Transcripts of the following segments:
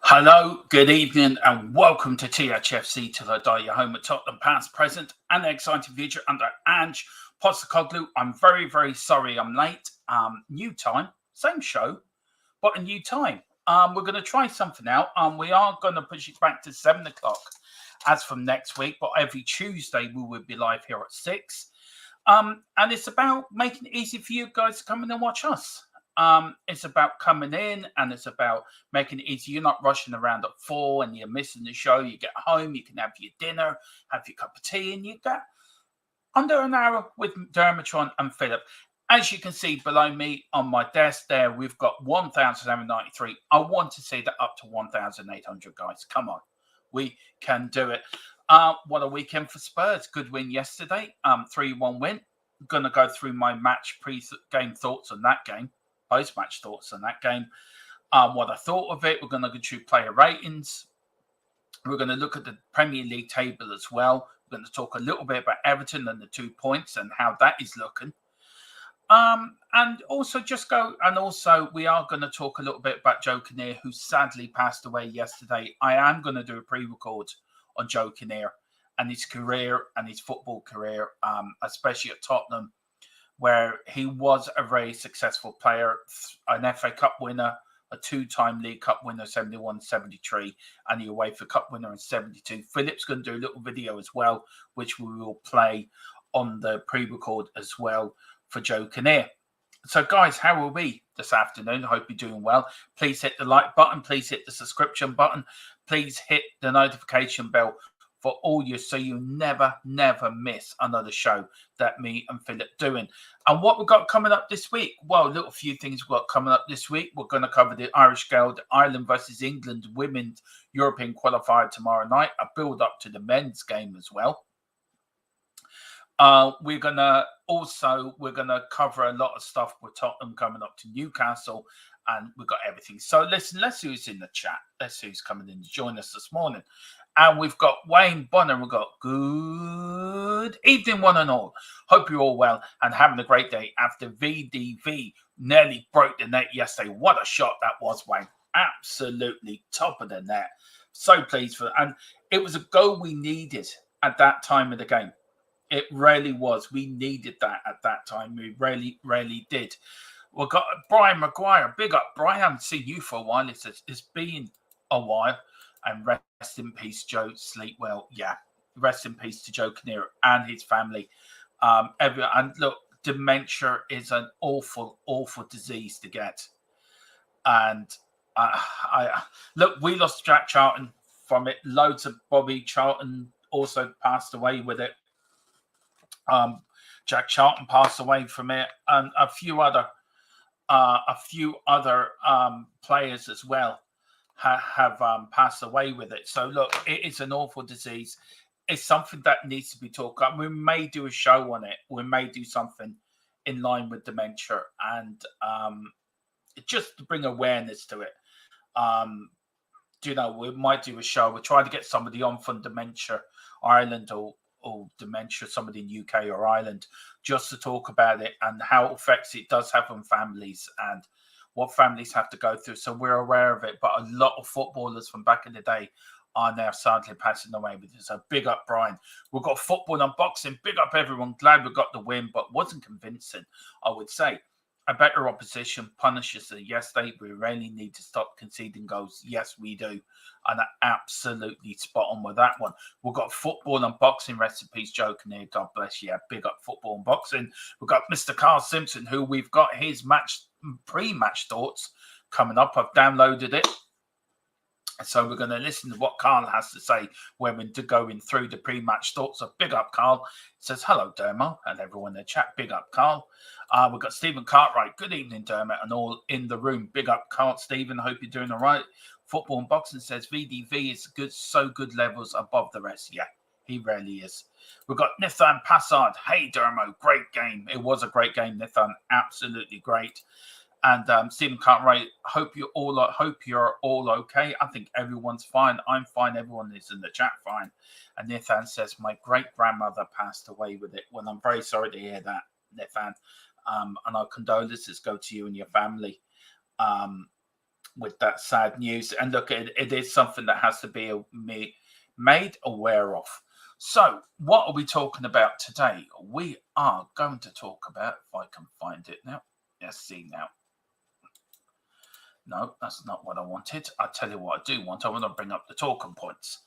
Hello, good evening, and welcome to THFC to the day, your home at Tottenham past, present, and the exciting future under Ange Postecoglou. I'm very, very sorry I'm late. New time, same show, but a new time. We're going to try something out. We are going to push it back to 7 o'clock as from next week, but every Tuesday we will be live here at 6. And it's about making it easy for you guys to come in and watch us. It's about coming in and it's about making it easy. You're not rushing around at 4 and you're missing the show. You get home, you can have your dinner, have your cup of tea, and you get under an hour with DERMOTRON and Philip. As you can see below me on my desk there, we've got 1,793. I want to see that up to 1,800, guys. Come on. We can do it. What a weekend for Spurs. Good win yesterday. 3-1 win. Going to go through my match pre-game thoughts on that game. Post-match thoughts on that game. What I thought of it. We're going to go through player ratings. We're going to look at the Premier League table as well. We're going to talk a little bit about Everton and the 2 points and how that is looking. And also we are going to talk a little bit about Joe Kinnear, who sadly passed away yesterday. I am going to do a pre-record on Joe Kinnear and his career and his football career, especially at Tottenham, where he was a very successful player, an FA Cup winner, a 2-time League Cup winner, 71-73, and the UEFA Cup winner in 72. Philip's going to do a little video as well, which we will play on the pre-record as well for Joe Kinnear. So, guys, how are we this afternoon? I hope you're doing well. Please hit the like button. Please hit the subscription button. Please hit the notification bell for all you, so you never miss another show that me and Philip doing. And what we've got coming up this week? Well, a little few things we've got coming up this week. We're going to cover the Irish Guild, Ireland versus England women's European qualifier tomorrow night. A build up to the men's game as well. We're gonna cover a lot of stuff with Tottenham coming up to Newcastle, and we've got everything. So listen, let's see who's in the chat. Let's see who's coming in to join us this morning. And we've got Wayne Bonner. We've got good evening, one and all. Hope you're all well and having a great day after VDV nearly broke the net yesterday. What a shot that was, Wayne. Absolutely top of the net. So pleased for, and it was a goal we needed at that time of the game. It really was. We needed that at that time. We really did. We've got Brian Maguire. Big up, Brian. I haven't seen you for a while. It's been a while. And rest in peace, Joe. Sleep well. Yeah. Rest in peace to Joe Kinnear and his family. And look, dementia is an awful disease to get. And look, we lost Jack Charlton from it. Loads of Bobby Charlton also passed away with it. Jack Charlton passed away from it, and a few other players as well have passed away with it. So look, it is an awful disease. It's something that needs to be talked about. We may do a show on it. We may do something in line with dementia, and just to bring awareness to it. We might do a show. We're trying to get somebody on from Dementia Ireland or dementia, somebody in UK or Ireland, just to talk about it and how effects it does have on families and what families have to go through. So we're aware of it, but a lot of footballers from back in the day are now sadly passing away with it. So big up, Brian. We've got football and boxing. Big up, everyone. Glad we got the win, but wasn't convincing, I would say. A better opposition punishes us yesterday. We really need to stop conceding goals. Yes, we do. And absolutely spot on with that one. We've got football and boxing. Rest in peace, Joe Kinnear. God bless you. Big up football and boxing. We've got Mr. Carl Simpson, who we've got his pre-match thoughts coming up. I've downloaded it. So we're going to listen to what Carl has to say when we're going through the pre-match thoughts. So big up, Carl. It says, hello, Dermo, and everyone in the chat. Big up, Carl. We've got Stephen Cartwright. Good evening, Dermot, and all in the room. Big up, Carl. Stephen, hope you're doing all right. Football and boxing says VDV is good, so good levels above the rest. Yeah, he really is. We've got Nathan Passard. Hey, Dermo, great game. It was a great game, Nathan. Absolutely great. And Stephen Cartwright, hope you're all okay. I think everyone's fine. I'm fine. Everyone is in the chat fine. And Nathan says, my great-grandmother passed away with it. Well, I'm very sorry to hear that, Nathan. And our condolences go to you and your family. with that sad news. And look, it is something that has to be made aware of. So what are we talking about today? We are going to talk about, if I can find it now. Let's see now. No, that's not what I wanted. I'll tell you what I do want. I want to bring up the talking points.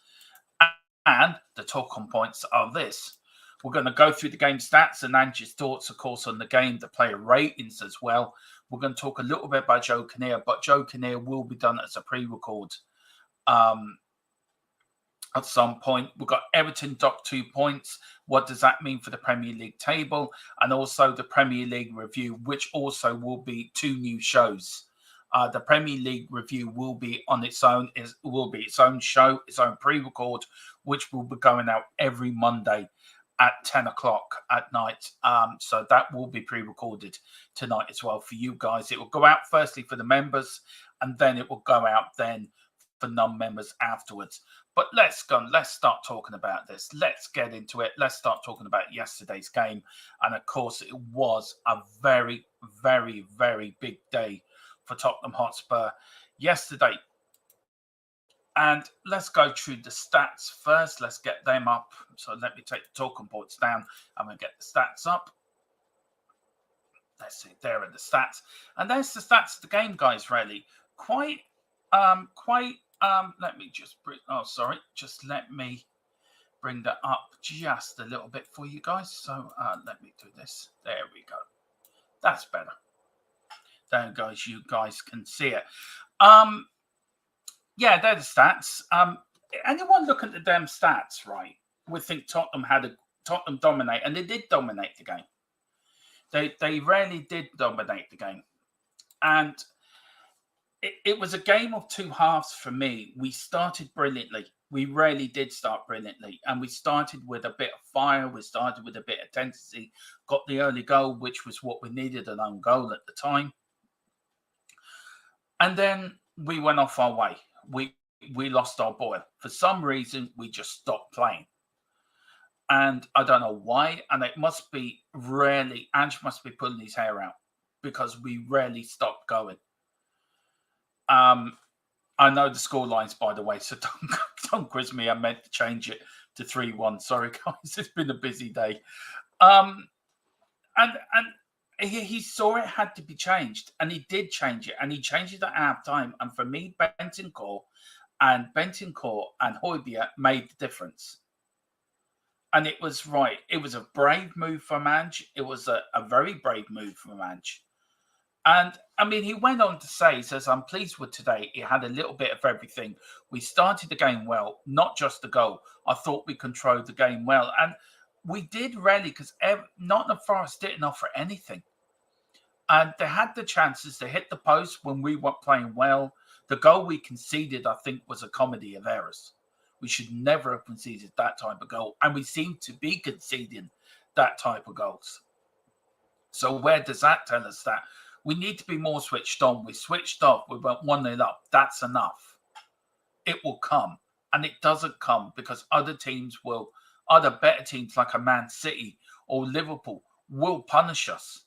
And the talking points are this. We're going to go through the game stats and Ange's thoughts, of course, on the game, the player ratings as well. We're going to talk a little bit about Joe Kinnear, but Joe Kinnear will be done as a pre-record at some point. We've got Everton docked 2 points. What does that mean for the Premier League table? And also the Premier League review, which also will be 2 new shows. The Premier League review will be on its own. It will be its own show, its own pre-record, which will be going out every Monday at 10 o'clock at night. So that will be pre-recorded tonight as well for you guys. It will go out firstly for the members, and then it will go out then for non-members afterwards. But let's start talking about this. Let's get into it. Let's start talking about yesterday's game. And of course, it was a very, very, very big day for Tottenham Hotspur yesterday. And let's go through the stats first. Let's get them up. So let me take the talking points down. I'm going to get the stats up. Let's see, there are the stats. And there's the stats of the game, guys, really. Let me just let me bring that up just a little bit for you guys. So let me do this. There we go. That's better. There, guys, you guys can see it. Yeah, they're the stats. Anyone look at the damn stats, right, would think Tottenham dominate, and they did dominate the game. They rarely did dominate the game. And it was a game of 2 halves for me. We started brilliantly. We really did start brilliantly. And we started with a bit of fire. We started with a bit of tendency. Got the early goal, which was what we needed, an own goal at the time. And then we went off our way. We lost our boil. For some reason, we just stopped playing. And I don't know why. And it must be Ange must be pulling his hair out because we rarely stopped going. I know the score lines, by the way, so don't quiz me. I meant to change it to 3-1. Sorry, guys. It's been a busy day. And he saw it had to be changed, and he did change it, and he changed it at half time. And for me, Bentancur and Højbjerg made the difference. And it was right. It was a brave move from Ange. It was a very brave move from Ange. And, I mean, he went on to say, he says, I'm pleased with today. It had a little bit of everything. We started the game well, not just the goal. I thought we controlled the game well. And we did really, because Nottingham Forest didn't offer anything. And they had the chances. They hit the post when we weren't playing well. The goal we conceded, I think, was a comedy of errors. We should never have conceded that type of goal. And we seem to be conceding that type of goals. So where does that tell us that? We need to be more switched on. We switched off. We went 1-0 up. That's enough. It will come. And it doesn't come because other better teams like a Man City or Liverpool will punish us.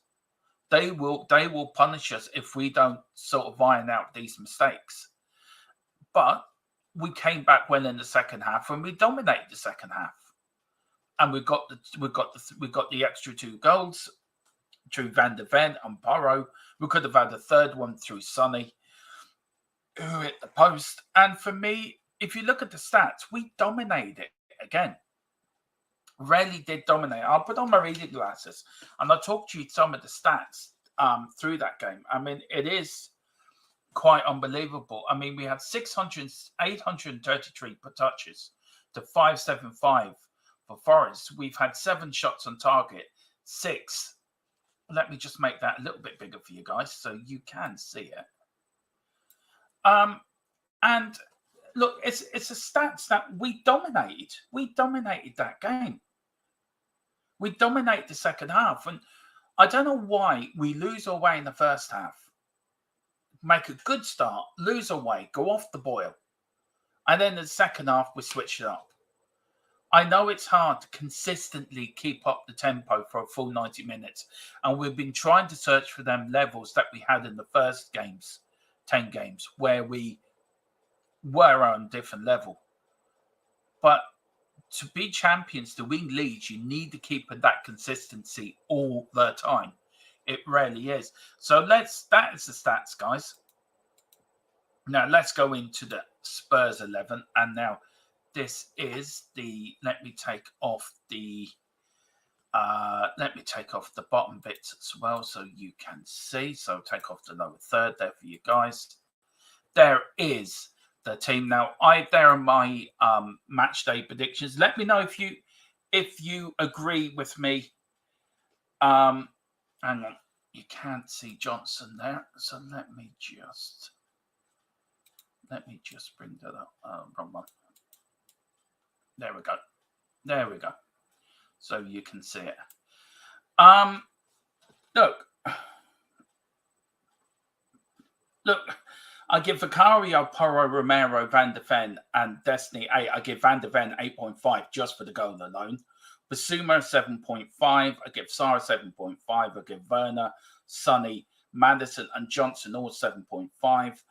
They will punish us if we don't sort of iron out these mistakes. But we came back well in the second half and we dominated the second half. And we got the extra 2 goals through Van der Ven and Burrow. We could have had a third one through Sonny, who hit the post. And for me, if you look at the stats, we dominated it again. Really did dominate. I'll put on my reading glasses and I'll talk to you some of the stats through that game. I mean, it is quite unbelievable. I mean, we had 833 touches to 575 for Forest. We've had 7 shots on target, 6. Let me just make that a little bit bigger for you guys so you can see it. And look, it's a stats that we dominated. We dominated that game. We dominated the second half. And I don't know why we lose our way in the first half. Make a good start, lose our way, go off the boil. And then in the second half, we switch it up. I know it's hard to consistently keep up the tempo for a full 90 minutes. And we've been trying to search for them levels that we had in the first games 10 games where we were on a different level. But to be champions, to win leagues, you need to keep that consistency all the time. It really is. So that is the stats, guys. Now let's go into the Spurs 11. And now this is the, let me take off the bottom bits as well so you can see. So take off the lower third there for you guys. There is the team. Now there are my match day predictions. Let me know if you agree with me. Hang on, you can't see Johnson there, so let me just bring that up. Wrong one. There we go. So you can see it. Look. I give Vicario, Porro, Romero, Van de Ven, and Destiny 8. I give Van de Ven 8.5 just for the goal alone. Basuma 7.5. I give Sarr 7.5. I give Werner, Sonny, Madison, and Johnson all 7.5.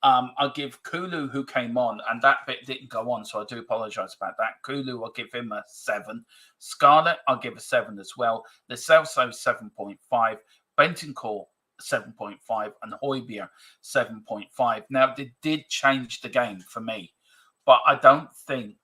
I'll give Kulu, who came on, and that bit didn't go on, so I do apologise about that. Kulu, I'll give him a 7. Scarlett, I'll give a 7 as well. The Celso 7.5. Bentancur 7.5 and Højbjerg 7.5. Now, they did change the game for me, but I don't think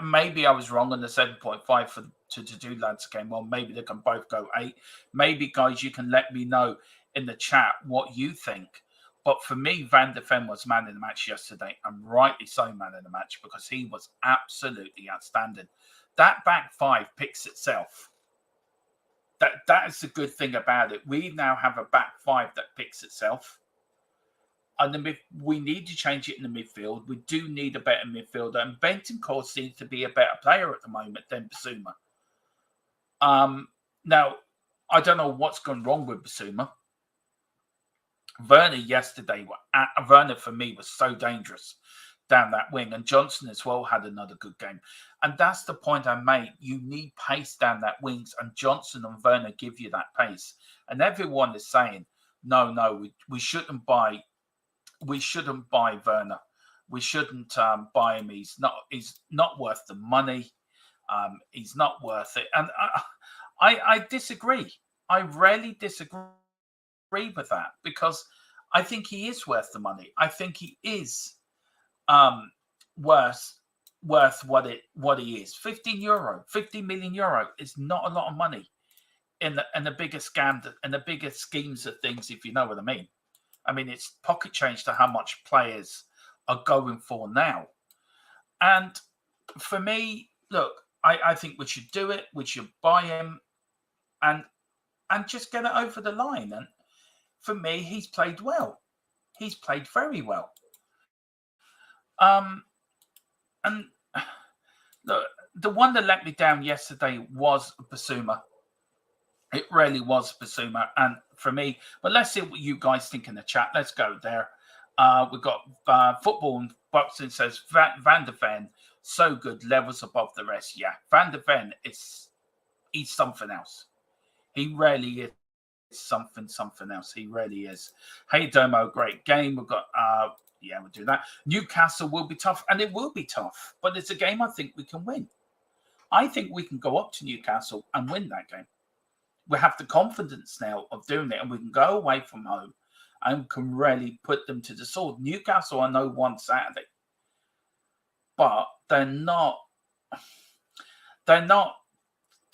maybe I was wrong on the 7.5 for to do lads game. Well, maybe they can both go 8. Maybe, guys, you can let me know in the chat what you think. But for me, Van de Ven was man in the match yesterday, and rightly so man in the match, because he was absolutely outstanding. That back five picks itself. That is the good thing about it. We now have a back five that picks itself. And we need to change it in the midfield. We do need a better midfielder. And Bentancur seems to be a better player at the moment than Basuma. Now, I don't know what's gone wrong with Basuma. Werner yesterday, Werner for me was so dangerous down that wing. And Johnson as well had another good game. And that's the point I made. You need pace down that wings. And Johnson and Werner give you that pace. And everyone is saying, no, we shouldn't buy Werner. We shouldn't buy him. He's not worth the money. He's not worth it. And I disagree. I really disagree with that, because I think he is worth the money. I think he is worth what he is. 15 million euro is not a lot of money in the bigger scam and the bigger schemes of things, if you know what I mean. I mean, it's pocket change to how much players are going for now. And for me, look, I think we should do it. We should buy him and just get it over the line. And for me, he's played well. He's played very well. And look, the one that let me down yesterday was Basuma. It really was Basuma. And for me, but let's see what you guys think in the chat. Let's go there. We've got Football and Boxing says Van de Ven, so good, levels above the rest. Yeah, Van de Ven he's something else. He really is something else. He really is. Hey, Domo, great game. We've got, yeah, we'll do that. Newcastle will be tough, and it will be tough, but it's a game I think we can win. I think we can go up to Newcastle and win that game. We have the confidence now of doing it, and we can go away from home and can really put them to the sword. Newcastle, I know, won Saturday, but they're not.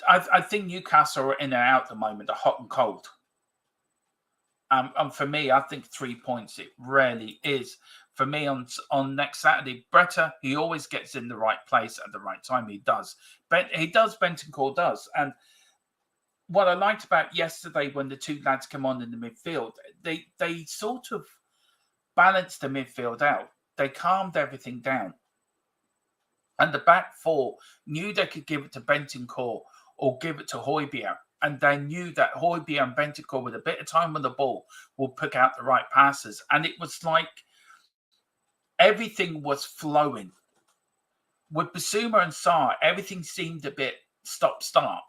I think Newcastle are in and out at the moment. They're hot and cold. And for me, I think 3 points, it really is. For me, on next Saturday, Bretta, he always gets in the right place at the right time. He does. Bentancur does. And what I liked about yesterday when the two lads come on in the midfield, they sort of balanced the midfield out. They calmed everything down. And the back four knew they could give it to Bentancur or give it to Højbjerg. And they knew that Højbjerg and Bentancur, with a bit of time on the ball, will pick out the right passes. And it was like everything was flowing. With Basuma and Sarr, everything seemed a bit stop-start.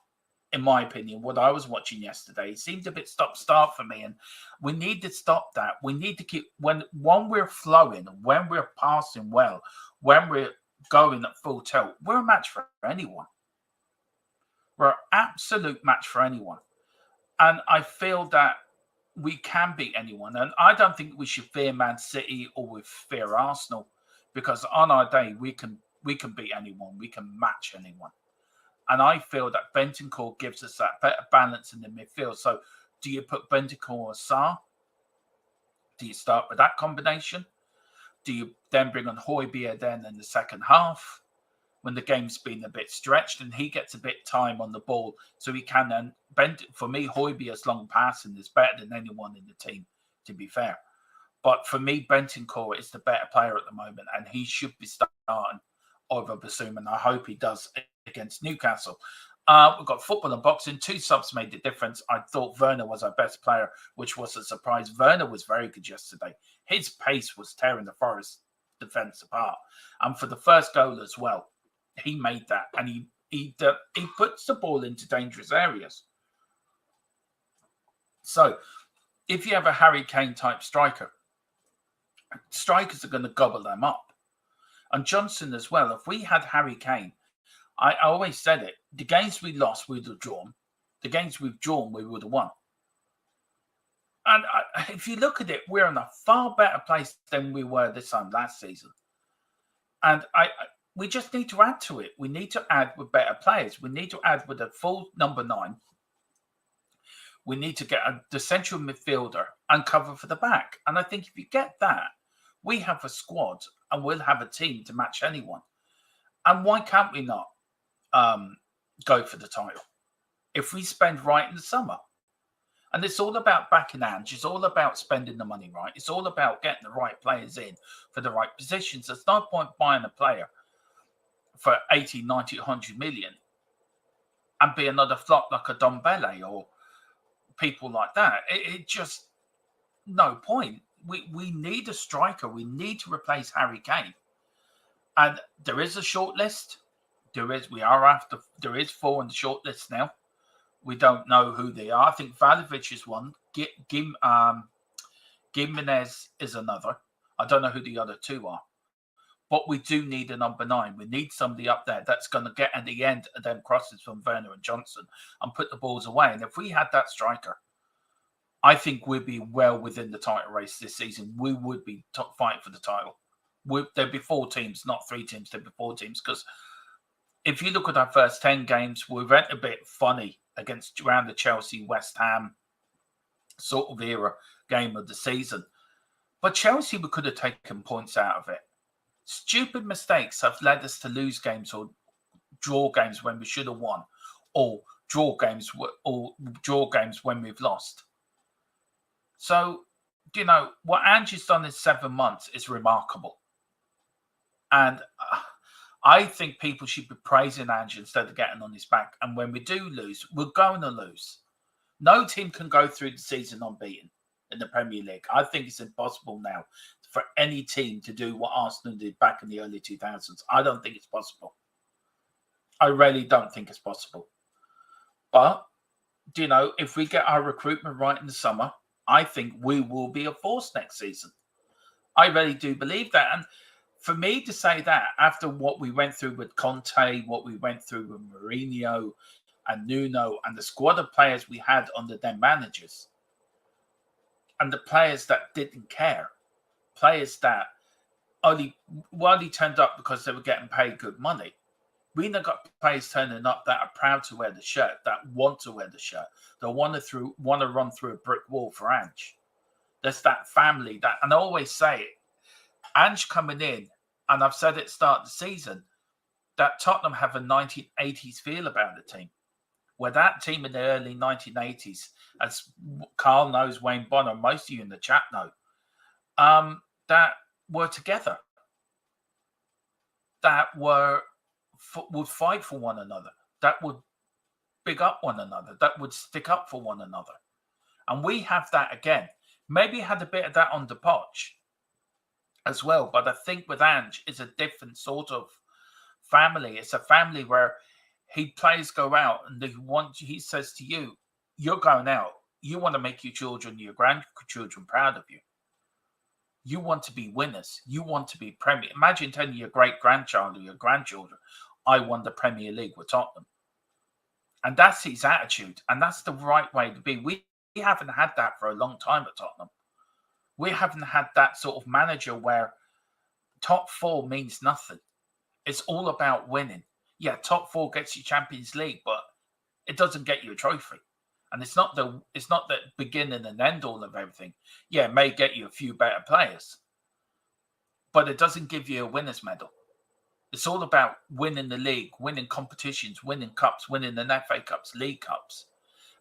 in my opinion, what I was watching yesterday, it seemed a bit stop-start for me. And we need to stop that. We need to keep, when we're flowing, when we're passing well, when we're going at full tilt, we're a match for anyone. We're an absolute match for anyone. And I feel that we can beat anyone. And I don't think we should fear Man City or we fear Arsenal, because on our day, we can beat anyone. We can match anyone. And I feel that Bentancur gives us that better balance in the midfield. So do you put Bentancur or Sarr? Do you start with that combination? Do you then bring on Højbjerg then in the second half when the game's been a bit stretched and he gets a bit time on the ball, so he can then bend? For me, Højbjerg's long passing is better than anyone in the team, to be fair. But for me, Bentancur is the better player at the moment, and he should be starting over Basuma, and I hope he does against Newcastle. We've got football and boxing. 2 subs made the difference. I thought Werner was our best player, which was a surprise. Werner was very good yesterday. His pace was tearing the Forest defence apart. And for the first goal as well, he made that, and he puts the ball into dangerous areas. So if you have a Harry Kane type striker, strikers are going to gobble them up. And Johnson as well. If we had Harry Kane, I always said it, the games we lost, we would have drawn. The games we've drawn, we would have won. And if you look at it, we're in a far better place than we were this time last season. And we just need to add to it. We need to add with better players. We need to add with a full number 9. We need to get the central midfielder and cover for the back. And I think if you get that, we have a squad and we'll have a team to match anyone. And why can't we not go for the title if we spend right in the summer? And it's all about backing Ange. It's all about spending the money right. It's all about getting the right players in for the right positions. There's no point buying a player for 80, 90, 100 million and be another flop like a Dombele or people like that. It just, no point. We need a striker. We need to replace Harry Kane. And there is a short list. There is 4 in the short list now. We don't know who they are. I think Vlahovic is one. Gimenez is another. I don't know who the other 2 are. But we do need a number 9. We need somebody up there that's going to get at the end of them crosses from Werner and Johnson and put the balls away. And if we had that striker, I think we'd be well within the title race this season. We would be fighting for the title. There'd be 4 teams, not 3 teams. There'd be 4 teams. Because if you look at our first 10 games, we went a bit funny around the Chelsea, West Ham sort of era game of the season. But Chelsea, we could have taken points out of it. Stupid mistakes have led us to lose games or draw games when we should have won, or draw games when we've lost. So, what Ange has done in 7 months is remarkable. And I think people should be praising Ange instead of getting on his back. And when we do lose, we're going to lose. No team can go through the season unbeaten in the Premier League. I think it's impossible now for any team to do what Arsenal did back in the early 2000s. I don't think it's possible. I really don't think it's possible. But, if we get our recruitment right in the summer, I think we will be a force next season. I really do believe that. And for me to say that after what we went through with Conte, what we went through with Mourinho and Nuno and the squad of players we had under their managers, and the players that didn't care, players that only turned up because they were getting paid good money. We now got players turning up that are proud to wear the shirt, that want to wear the shirt, that want to run through a brick wall for Ange. There's that family that, and I always say it, Ange coming in, and I've said it at the start of the season, that Tottenham have a 1980s feel about the team. Where that team in the early 1980s, as Carl knows, Wayne Bonner, most of you in the chat know, that were together, that would fight for one another, that would big up one another, that would stick up for one another. And we have that again. Maybe had a bit of that on the Poch as well, but I think with Ange, it's a different sort of family. It's a family where players go out and he says to you, you're going out. You want to make your children, your grandchildren proud of you. You want to be winners. You want to be Premier. Imagine telling your great-grandchild or your grandchildren, I won the Premier League with Tottenham. And that's his attitude. And that's the right way to be. We haven't had that for a long time at Tottenham. We haven't had that sort of manager where top four means nothing. It's all about winning. Yeah, top four gets you Champions League, but it doesn't get you a trophy. And it's not the beginning and end all of everything. Yeah, it may get you a few better players, but it doesn't give you a winner's medal. It's all about winning the league, winning competitions, winning cups, winning the FA Cups, League Cups.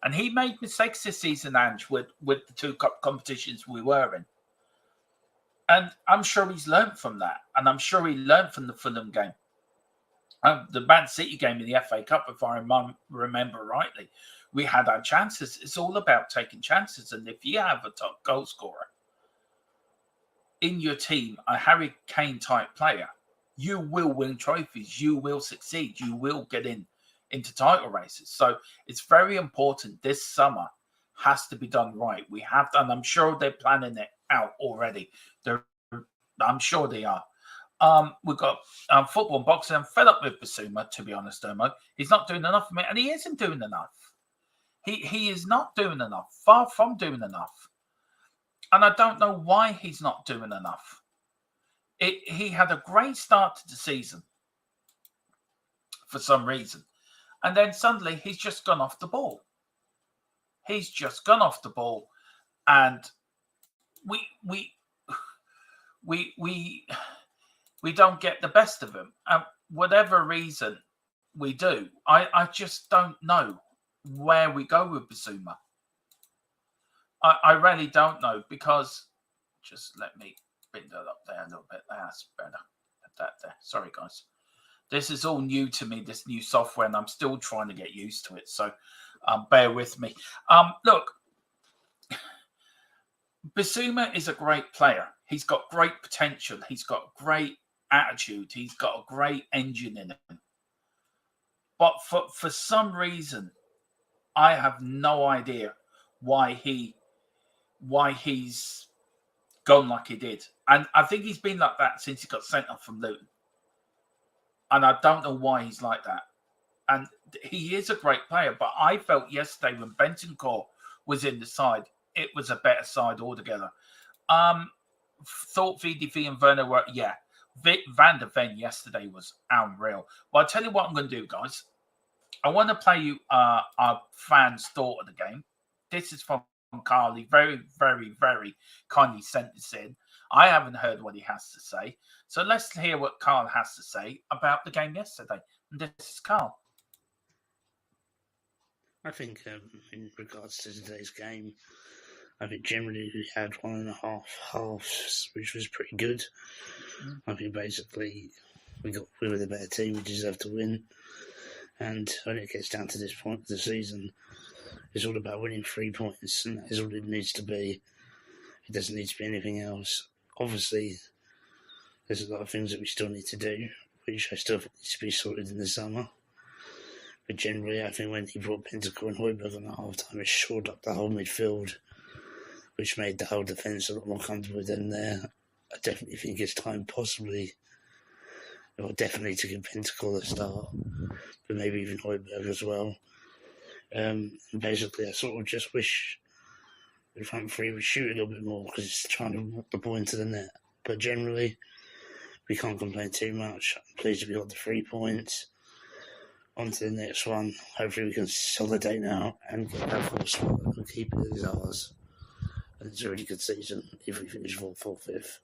And he made mistakes this season, Ange, with the two cup competitions we were in. And I'm sure he's learned from that. And I'm sure he learned from the Fulham game. The Man City game in the FA Cup, if I remember rightly, we had our chances. It's all about taking chances. And if you have a top goal scorer in your team, a Harry Kane type player, you will win trophies. You will succeed. You will get into title races. So it's very important. This summer has to be done right. We have done. I'm sure they're planning it out already. I'm sure they are. We've got football and boxing. I'm fed up with Bissouma, to be honest, Dermo. He's not doing enough for me, and he isn't doing enough. He is not doing enough. Far from doing enough. And I don't know why he's not doing enough. He had a great start to the season for some reason. And then suddenly he's just gone off the ball. He's just gone off the ball. And we don't get the best of him. And whatever reason we do, I just don't know where we go with Bissouma. I really don't know, because just let me bring that up there a little bit. That's better. Put that there. Sorry, guys. This is all new to me, this new software, and I'm still trying to get used to it. So bear with me. Look, Bissouma is a great player. He's got great potential. He's got great attitude. He's got a great engine in him. But for some reason, I have no idea why he's gone like he did. And I think he's been like that since he got sent off from Luton. And I don't know why he's like that. And he is a great player, but I felt yesterday when Bentancur was in the side, it was a better side altogether. Thought VDV and Werner were, yeah. Van der Ven yesterday was unreal. Well, I'll tell you what I'm going to do, guys. I want to play you our fans' thought of the game. This is from Carl. He very, very, very kindly sent this in. I haven't heard what he has to say. So let's hear what Carl has to say about the game yesterday. And this is Carl. I think in regards to today's game, I think generally we had 1.5 halves, which was pretty good. I think basically we were the better team. We deserved to win. And when it gets down to this point of the season, it's all about winning 3 points, and that is all it needs to be. It doesn't need to be anything else. Obviously, there's a lot of things that we still need to do, which I still think needs to be sorted in the summer. But generally, I think when he brought Bentancur and Højbjerg on at half-time, it shored up the whole midfield, which made the whole defence a lot more comfortable with them there. I definitely think it's time definitely to give Bentancur a start, but maybe even Højbjerg as well. And basically, I sort of just wish the front three would shoot a little bit more, because it's trying to walk the ball into the net. But generally, we can't complain too much. I'm pleased we got the 3 points. On to the next one. Hopefully we can consolidate now and get that 4th spot and keep it as ours. And it's a really good season if we finish 4th or 5th.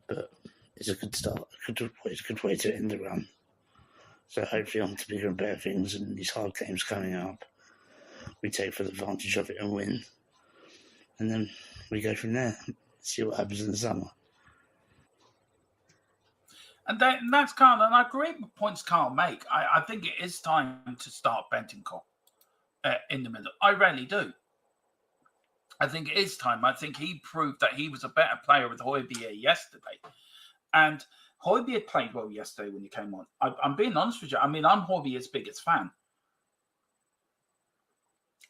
But it's a good start. It's a good way to end the run. So hopefully on to bigger and better things, and these hard games coming up, we take full advantage of it and win. And then we go from there. See what happens in the summer. And that's Carl, and I agree with points Carl make. I think it is time to start Bentancur in the middle. I really do. I think it is time. I think he proved that he was a better player with Højbjerg yesterday. And Højbjerg had played well yesterday when he came on. I'm being honest with you. I mean, I'm Højbjerg's biggest fan.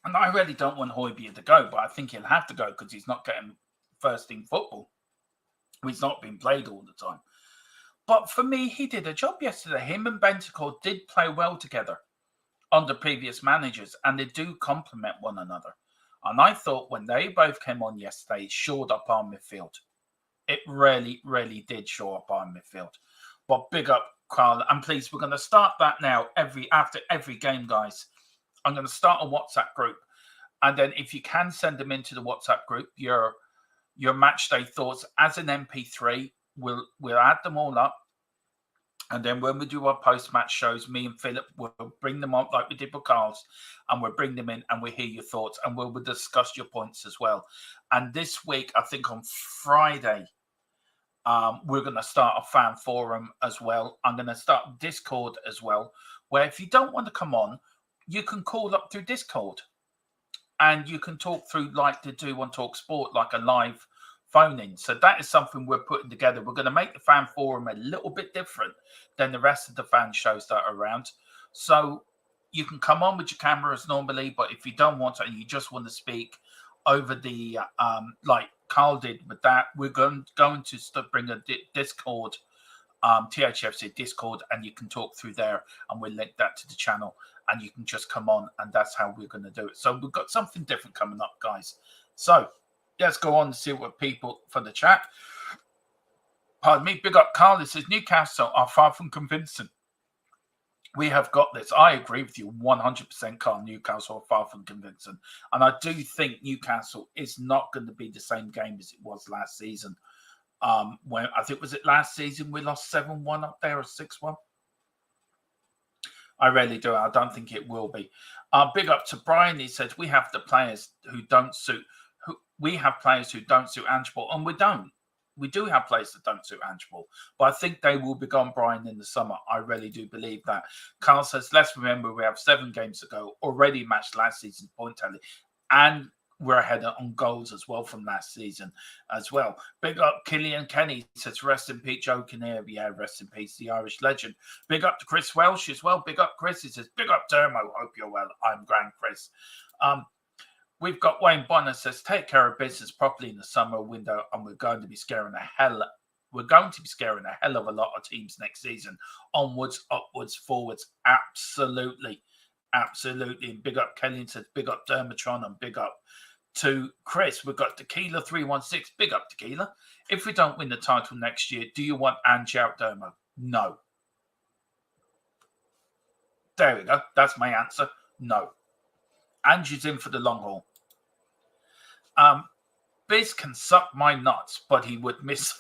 And I really don't want Højbjerg to go, but I think he'll have to go because he's not getting first team football. He's not being played all the time. But for me, he did a job yesterday. Him and Bentancur did play well together under previous managers, and they do complement one another. And I thought when they both came on yesterday, it shored up our midfield. It really, really did shore up our midfield. But big up, Carl. And please, we're going to start that now after every game, guys. I'm going to start a WhatsApp group. And then if you can send them into the WhatsApp group, your match day thoughts as an MP3, we'll add them all up. And then when we do our post-match shows, me and Philip will bring them up like we did with Carl's, and we'll bring them in and we'll hear your thoughts and we'll discuss your points as well. And this week, I think on Friday, we're going to start a fan forum as well. I'm going to start Discord as well, where if you don't want to come on, you can call up through Discord and you can talk through like they do on Talk Sport, like a live phone in. So that is something we're putting together. We're going to make the fan forum a little bit different than the rest of the fan shows that are around. So you can come on with your cameras normally, but if you don't want to and you just want to speak over the like Carl did with that, we're going to bring a Discord, THFC Discord, and you can talk through there and we'll link that to the channel and you can just come on, and that's how we're going to do it. So we've got something different coming up, guys. So let's go on and see what people for the chat. Pardon me. Big up, Carl. It says Newcastle are far from convincing. We have got this. I agree with you 100%, Carl. Newcastle are far from convincing. And I do think Newcastle is not going to be the same game as it was last season. When I think, was it last season we lost 7-1 up there or 6-1? I really do. I don't think it will be. Big up to Brian. He says we have the players who don't suit. We have players who don't suit Ange, and we don't. We do have players that don't suit Ange, but I think they will be gone, Brian, in the summer. I really do believe that. Carl says, let's remember we have 7 games to go, already matched last season's point tally, and we're ahead on goals as well from last season as well. Big up Killian Kenny says, rest in peace, Joe Kinnear. Yeah, rest in peace, the Irish legend. Big up to Chris Welsh as well. Big up Chris. He says, big up Dermo. Hope you're well. I'm Grand Chris. We've got Wayne Bonner says, take care of business properly in the summer window, and we're going to be scaring a hell of a lot of teams next season. Onwards, upwards, forwards. Absolutely. Absolutely. And big up Kelly says, big up DERMOTRON, and big up to Chris. We've got Tequila 316. Big up Tequila. If we don't win the title next year, do you want Ange out, Dermo? No. There we go. That's my answer. No. Ange is in for the long haul. Biz can suck my nuts, but he would miss.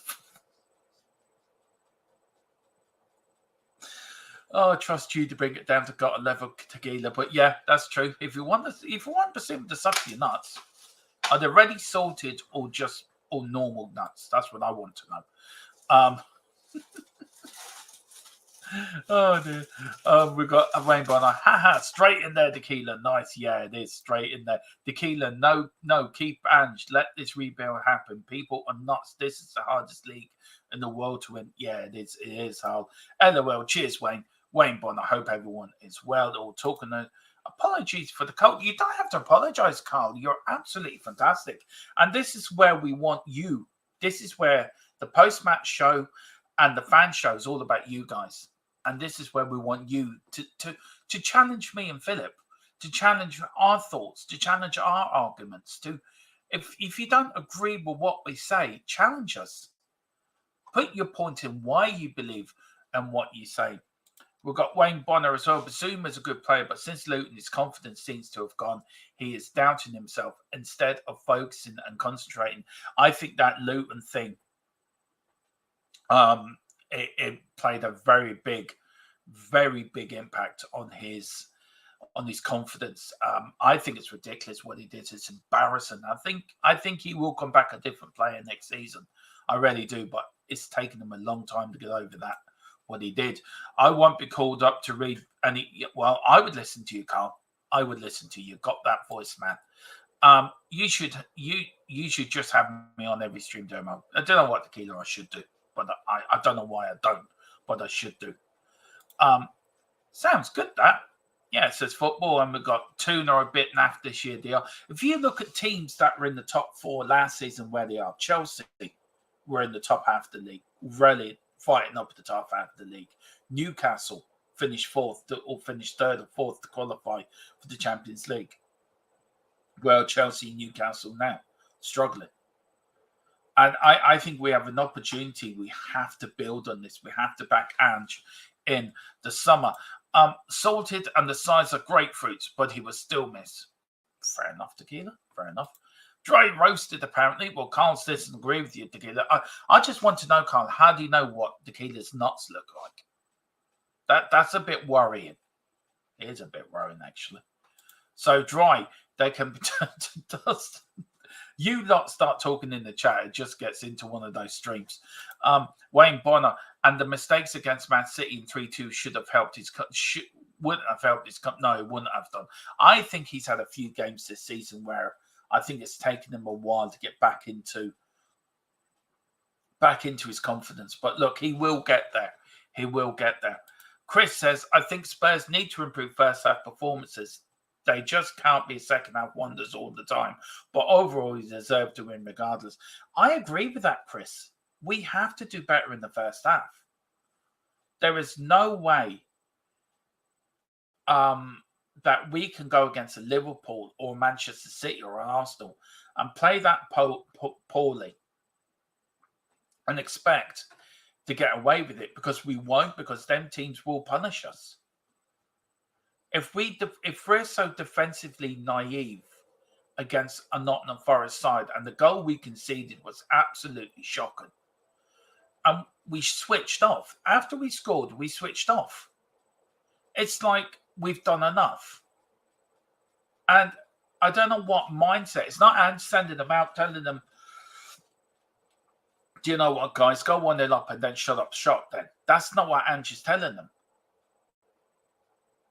Oh, I trust you to bring it down to got a level, Tequila. But yeah, that's true. If you want him to suck your nuts, are they ready salted or normal nuts? That's what I want to know. Oh dear. We've got a rainbow on. Haha, straight in there, Tequila. Nice. Yeah, it is straight in there. Tequila, no, keep Ange. Let this rebuild happen. People are nuts. This is the hardest league in the world to win. Yeah, it is hard. LOL. Cheers, Wayne. Wayne Bond. I hope everyone is well. All talking. Apologies for the cult. You don't have to apologize, Carl. You're absolutely fantastic. And this is where we want you. This is where the post-match show and the fan show is all about you guys. And this is where we want you to challenge me and Philip, to challenge our thoughts, to challenge our arguments. If you don't agree with what we say, challenge us. Put your point in why you believe and what you say. We've got Wayne Bonner as well. Basuma's a good player, but since Luton, his confidence seems to have gone. He is doubting himself instead of focusing and concentrating. I think that Luton thing, it played a very big impact on his confidence. I think it's ridiculous what he did. It's embarrassing. I think he will come back a different player next season. I really do, but it's taken him a long time to get over that, what he did. I won't be called up to read any. Well, I would listen to you, Carl. I would listen to you. Got that voice, man. You should just have me on every stream, Dermo. I don't know what Tequila I should do. but I don't know why I don't, but I should do. Sounds good, that. Yeah, it says football, and we've got Tuna a bit naff this year. They are. If you look at teams that were in the top 4 last season, where they are, Chelsea were in the top half of the league, really fighting up at the top half of the league. Newcastle finished 4th or finished 3rd or 4th to qualify for the Champions League. Well, Chelsea and Newcastle now struggling. And I think we have an opportunity. We have to build on this. We have to back Ange in the summer. Salted and the size of grapefruits, but he was still missed. Fair enough, Tequila. Fair enough. Dry roasted, apparently. Well, Carl doesn't agree with you, Tequila. I just want to know, Carl, how do you know what Tequila's nuts look like? That's a bit worrying. It is a bit worrying, actually. So dry, they can be turned to dust. You lot start talking in the chat, it just gets into one of those streams. Wayne Bonner, and the mistakes against Man City in 3-2 should have helped his wouldn't have helped his no, it wouldn't have done. I think he's had a few games this season where I think it's taken him a while to get back into his confidence. But look, he will get there. He will get there. Chris says, I think Spurs need to improve first half performances. They just can't be second half wonders all the time. But overall, he deserved to win regardless. I agree with that, Chris. We have to do better in the first half. There is no way that we can go against a Liverpool or Manchester City or Arsenal and play that poorly and expect to get away with it, because we won't, because them teams will punish us. If we're so defensively naive against a Nottingham Forest side, and the goal we conceded was absolutely shocking, and we switched off. After we scored, we switched off. It's like we've done enough. And I don't know what mindset. It's not Ange sending them out, telling them, do you know what, guys, go 1-0 up and then shut up shop then. That's not what Ange is telling them.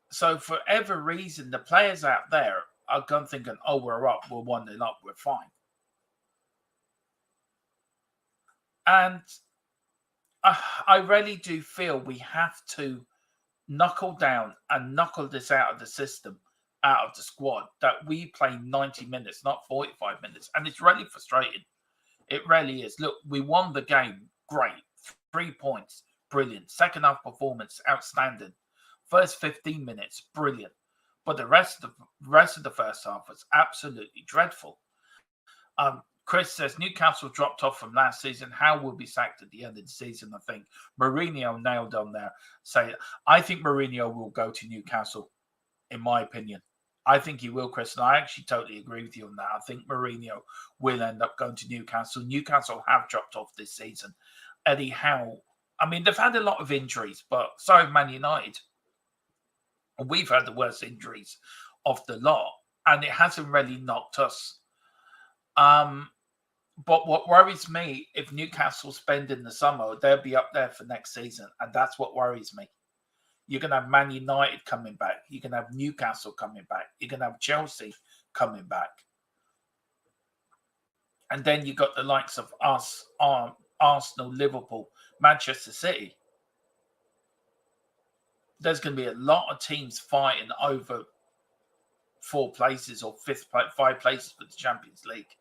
So for every reason, the players out there are going thinking, oh, we're up, we're 1-0 up, we're fine. And I really do feel we have to knuckle down and knuckle this out of the system, out of the squad, that we play 90 minutes, not 45 minutes. And it's really frustrating. It really is. Look, we won the game. Great. 3 points. Brilliant. Second half performance, outstanding. First 15 minutes, brilliant. But the rest of the first half was absolutely dreadful. Chris says, Newcastle dropped off from last season. How will be sacked at the end of the season? I think Mourinho nailed on there. I think Mourinho will go to Newcastle, in my opinion. I think he will, Chris, and I actually totally agree with you on that. I think Mourinho will end up going to Newcastle. Newcastle have dropped off this season. Eddie Howe, I mean, they've had a lot of injuries, but so have Man United. And we've had the worst injuries of the lot, and it hasn't really knocked us. But what worries me, if Newcastle spend in the summer, they'll be up there for next season, and that's what worries me. You're going to have Man United coming back. You're going to have Newcastle coming back. You're going to have Chelsea coming back. And then you got the likes of us, Arsenal, Liverpool, Manchester City. There's going to be a lot of teams fighting over 4 places or 5 places for the Champions League.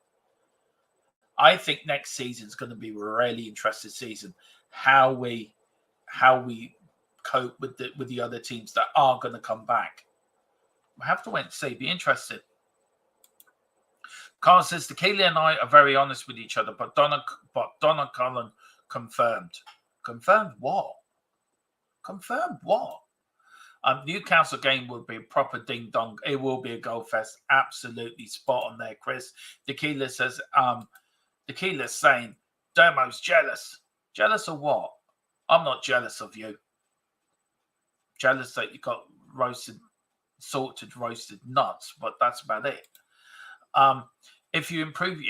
I think next season is going to be a really interesting season. How we cope with the other teams that are going to come back. We have to wait and see. Be interested. Carl says, Tequila and I are very honest with each other, but Donna Cullen confirmed. Confirmed what? Confirmed what? Newcastle game will be a proper ding-dong. It will be a goal fest. Absolutely spot on there, Chris. Tequila says, Tequila's saying, Dermo's jealous. Jealous of what? I'm not jealous of you. Jealous that you got salted roasted nuts, but that's about it. If you improve,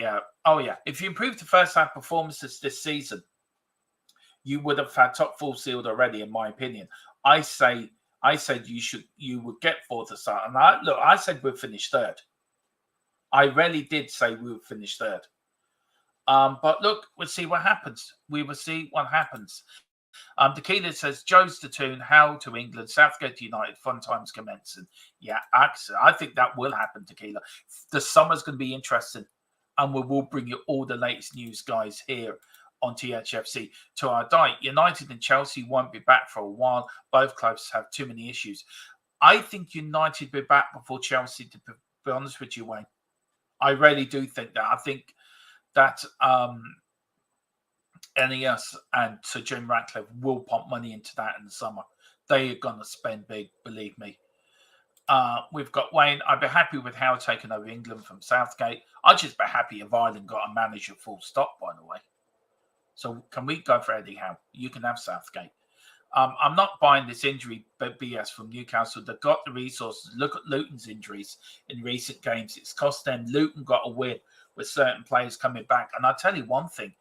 if you improve the first half performances this season, you would have had top 4 sealed already, in my opinion. I said you would get 4th or start, and I said we'd finish 3rd. I really did say we would finish 3rd. But look, we'll see what happens. We will see what happens. Tequila says, Joe's the tune, how to England, Southgate to United, fun times commencing. Yeah, I think that will happen, Tequila. The summer's going to be interesting, and we will bring you all the latest news, guys, here on THFC. To our diet, United and Chelsea won't be back for a while. Both clubs have too many issues. I think United will be back before Chelsea, to be honest with you, Wayne. I really do think that. I think that NES and Sir Jim Ratcliffe will pump money into that in the summer. They are going to spend big, believe me. We've got Wayne. I'd be happy with Howe taking over England from Southgate. I'd just be happy if Ireland got a manager full stop, by the way. So can we go for Eddie Howe? You can have Southgate. I'm not buying this injury BS from Newcastle. They've got the resources. Look at Luton's injuries in recent games. It's cost them. Luton got a win with certain players coming back. And I'll tell you one thing.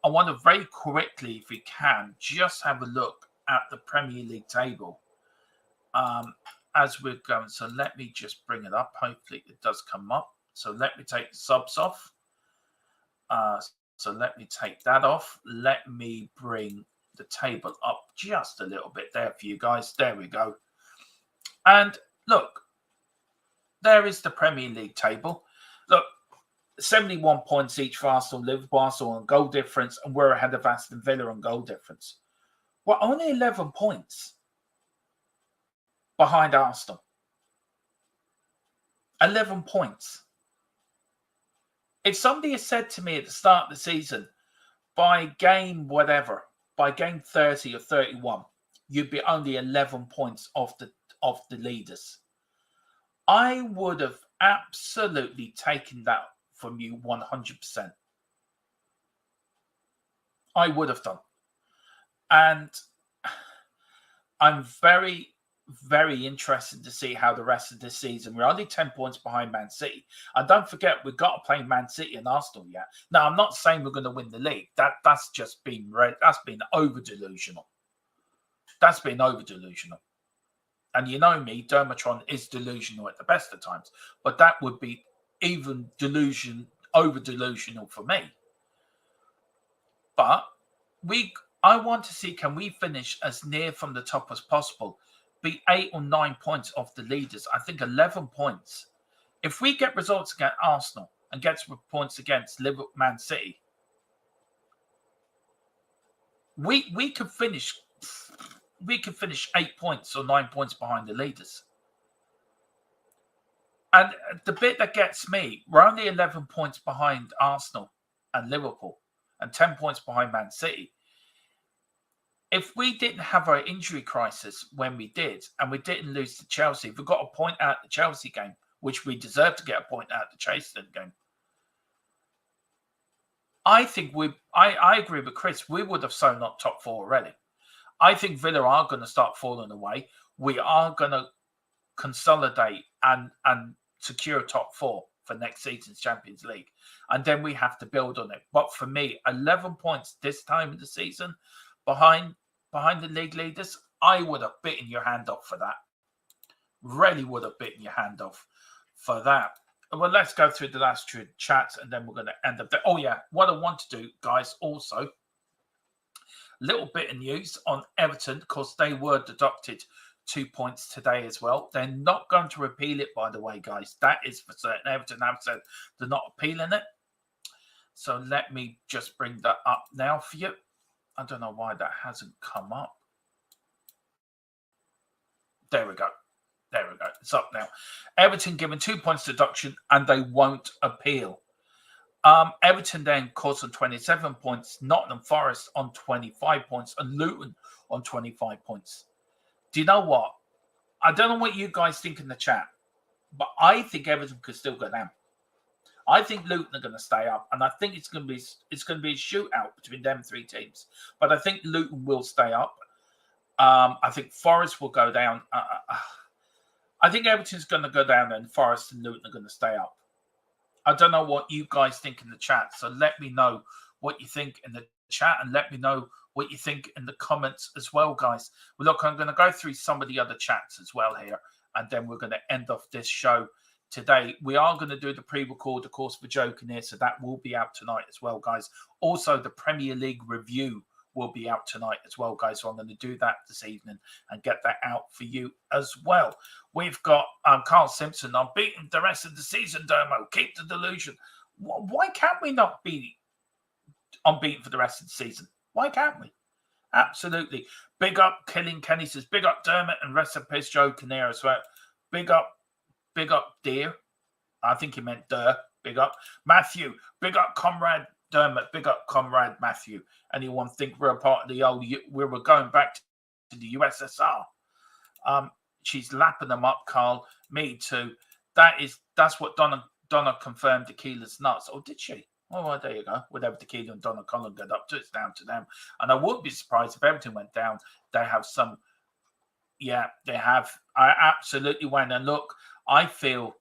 I want to very quickly, if we can, just have a look at the Premier League table as we're going. So let me just bring it up. Hopefully it does come up. So let me take the subs off. So let me take that off. Let me bring the table up just a little bit there for you guys. There we go. And look, there is the Premier League table. Look, 71 points each for Arsenal, Liverpool, Arsenal on goal difference, and we're ahead of Aston Villa on goal difference. We're only 11 points behind Arsenal. 11 points. If somebody had said to me at the start of the season, by game whatever, by game 30 or 31, you'd be only 11 points off the leaders, I would have absolutely taken that from you 100%. I would have done. And I'm very, very interested to see how the rest of this season. We're only 10 points behind Man City. And don't forget, we've got to play Man City and Arsenal yet. Now, I'm not saying we're going to win the league. That's just been that's been over-delusional. That's been over-delusional. And you know me, DERMOTRON is delusional at the best of times. But that would be even over-delusional for me. But I want to see, can we finish as near from the top as possible? Be 8 or 9 points off the leaders. I think 11 points. If we get results against Arsenal and get points against Liverpool, Man City, we could finish 8 points or 9 points behind the leaders. And the bit that gets me, we're only 11 points behind Arsenal and Liverpool and 10 points behind Man City. If we didn't have our injury crisis when we did, and we didn't lose to Chelsea, if we got a point out the Chelsea game, which we deserve to get a point out the Chelsea game, I think I agree with Chris, we would have sewn up top four already. I think Villa are going to start falling away. We are going to consolidate and secure top four for next season's Champions League. And then we have to build on it. But for me, 11 points this time of the season behind the league leaders, I would have bitten your hand off for that. Really would have bitten your hand off for that. Well, let's go through the last two chats and then we're going to end up there. Oh, yeah. What I want to do, guys, also, little bit of news on Everton, because they were deducted 2 points today as well. They're not going to repeal it, by the way, guys. That is for certain. Everton have said they're not appealing it. So let me just bring that up now for you. I don't know why that hasn't come up. There we go. There we go. It's up now. Everton given 2 points deduction and they won't appeal. Everton then course on 27 points, Nottingham Forest on 25 points, and Luton on 25 points. Do you know what? I don't know what you guys think in the chat, but I think Everton could still go down. I think Luton are going to stay up, and I think it's going to be a shootout between them three teams. But I think Luton will stay up. I think Forest will go down. I think Everton's going to go down, and Forest and Luton are going to stay up. I don't know what you guys think in the chat, so let me know what you think in the chat, and let me know what you think in the comments as well, guys. Well, look, I'm going to go through some of the other chats as well here, and then we're going to end off this show today. We are going to do the pre-record, of course, for Joe Kinnear, so that will be out tonight as well, guys. Also, the Premier League review will be out tonight as well, guys. So I'm going to do that this evening and get that out for you as well. We've got Carl Simpson. I'm beating the rest of the season, Dermo. Keep the delusion. Why can't we not be unbeaten for the rest of the season? Why can't we? Absolutely. Big up Killing Kenny says, big up Dermot and rest in peace Joe Kinnear as well. Big up Dear. I think he meant Der. Big up Matthew. Big up Comrade Dermot. Big up Comrade Matthew. Anyone think we're a part of the old, we were going back to the USSR? She's lapping them up, Carl. Me too. That's what Donna confirmed tequila's nuts. Oh, did she? Oh, well, there you go. Whatever tequila and Donna Conlon get up to, it's down to them. And I wouldn't be surprised if everything went down. They have some, yeah, they have. I absolutely went. And look, I feel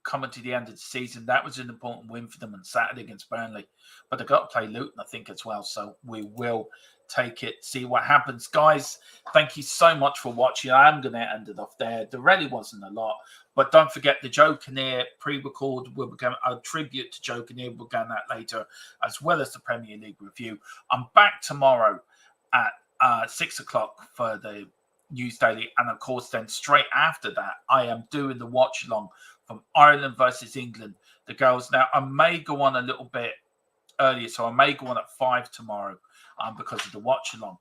coming to the end of the season, that was an important win for them on Saturday against Burnley. But they've got to play Luton, I think, as well. So we will take it, see what happens. Guys, thank you so much for watching. I'm going to end it off there. There really wasn't a lot. But don't forget the Joe Kinnear pre-record. We'll begin a tribute to Joe Kinnear. We'll get that later, as well as the Premier League review. I'm back tomorrow at 6 o'clock for the News Daily. And, of course, then straight after that, I am doing the watch-along from Ireland versus England. The girls. Now, I may go on a little bit earlier, so I may go on at 5 tomorrow because of the watch-along.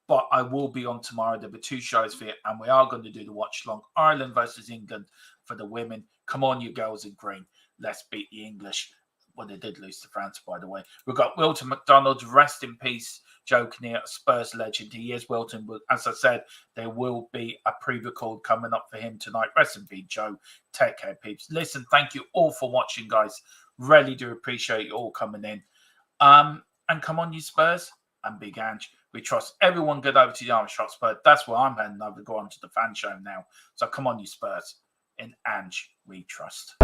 But I will be on tomorrow. There'll be 2 shows for it, and we are going to do the watch-along. Ireland versus England for the women. Come on, you girls in green. Let's beat the English. Well, they did lose to France, by the way. We've got Wilton McDonald. Rest in peace, Joe Kinnear, Spurs legend. He is Wilton. As I said, there will be a pre-record coming up for him tonight. Rest in peace, Joe. Take care, peeps. Listen, thank you all for watching, guys. Really do appreciate you all coming in. And come on, you Spurs. And Big Ange. We trust everyone. Get over to the Irish HOTSPUR. That's where I'm heading over to go on to the fan show now. So come on, you Spurs. In Ange, we trust.